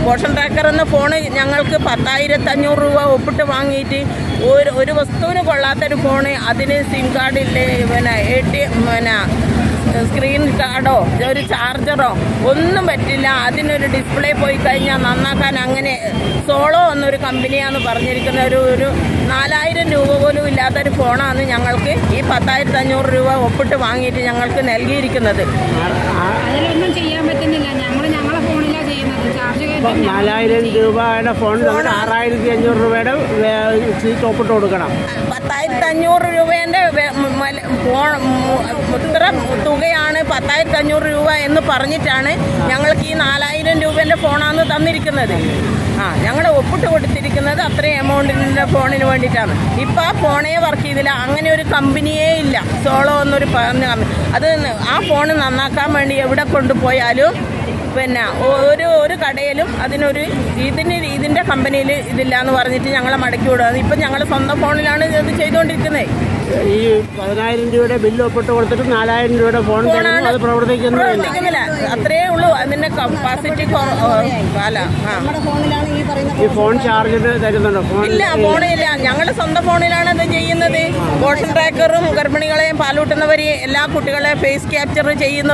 Motion tracker എന്ന phone ഞങ്ങൾക്ക് 10,500 രൂപ ഒപ്പിട്ട് വാങ്ങിയിട്ട് ഒരു വസ്തുവിന് കൊള്ളാത്തൊരു ഫോണ്, അതിന് സിം കാർഡില്ലേ, പിന്നെ ATM, പിന്നെ സ്ക്രീൻ കാർഡോ ഒരു ചാർജറോ ഒന്നും പറ്റില്ല. അതിനൊരു ഡിസ്പ്ലേ പോയി കഴിഞ്ഞാൽ നന്നാക്കാൻ അങ്ങനെ സോളോ എന്നൊരു കമ്പനിയാണെന്ന് പറഞ്ഞിരിക്കുന്ന ഒരു 4,000 രൂപ പോലും ഇല്ലാത്തൊരു ഫോണാണ് ഞങ്ങൾക്ക് ഈ 10,500 രൂപ ഒപ്പിട്ട് വാങ്ങിയിട്ട് ഞങ്ങൾക്ക് നൽകിയിരിക്കുന്നത്. അതിലൊന്നും ചെയ്യാൻ പറ്റുന്നില്ല. ഞങ്ങളെ ഫോണിലാണ് ചെയ്യുന്നത്. ചാർജ് 4,000 രൂപയുടെ ഫോൺ 6,500 രൂപയുടെ സീറ്റ് ഒപ്പിട്ട് കൊടുക്കണം. 10,500 രൂപേൻ്റെ ഇത്ര തുകയാണ് 10,500 രൂപ എന്ന് പറഞ്ഞിട്ടാണ് ഞങ്ങൾക്ക് ഈ 4,000 രൂപേൻ്റെ ഫോണാണ് തന്നിരിക്കുന്നത്. ഞങ്ങൾ ഒപ്പിട്ട് കൊടുത്തിരിക്കുന്നത് അത്രയും എമൗണ്ടിൻ്റെ ഫോണിന് വേണ്ടിയിട്ടാണ്. ഇപ്പം ആ ഫോണേ വർക്ക് ചെയ്തില്ല. അങ്ങനെ ഒരു കമ്പനിയേ ഇല്ല. സോളോ എന്നൊരു പറഞ്ഞ കമ്പനി. അത് ആ ഫോൺ നന്നാക്കാൻ വേണ്ടി എവിടെ കൊണ്ടുപോയാലും പിന്നെ ഒരു കടയിലും ഇതിൻ്റെ കമ്പനിയിൽ ഇതില്ല എന്ന് പറഞ്ഞിട്ട് ഞങ്ങളെ മടക്കി വിടുക. ഇപ്പം ഞങ്ങൾ സ്വന്തം ഫോണിലാണ് ഇത് ചെയ്തുകൊണ്ടിരിക്കുന്നത്. ഈ 10,000 രൂപയുടെ ബില്ല് ഒപ്പിട്ട് കൊടുത്തിട്ട് 4,000 രൂപയുടെ ഫോൺ അത് പ്രവർത്തിക്കുന്നില്ല. അത്രേ ഉള്ളൂ. അതിന്റെ കപ്പാസിറ്റി ഈ ഫോൺ ചാർജ് തരുന്നുണ്ടോ? ഇല്ല, ഫോണില്ല. ഞങ്ങൾ സ്വന്തം ഫോണിലാണ് ഇത് ചെയ്യുന്നത്. മോഷൻ ട്രാക്കറും ഗർഭിണികളെയും പാലൂട്ടുന്നവരെയും എല്ലാ കുട്ടികളെയും ഫേസ് ക്യാപ്ചർ ചെയ്യുന്ന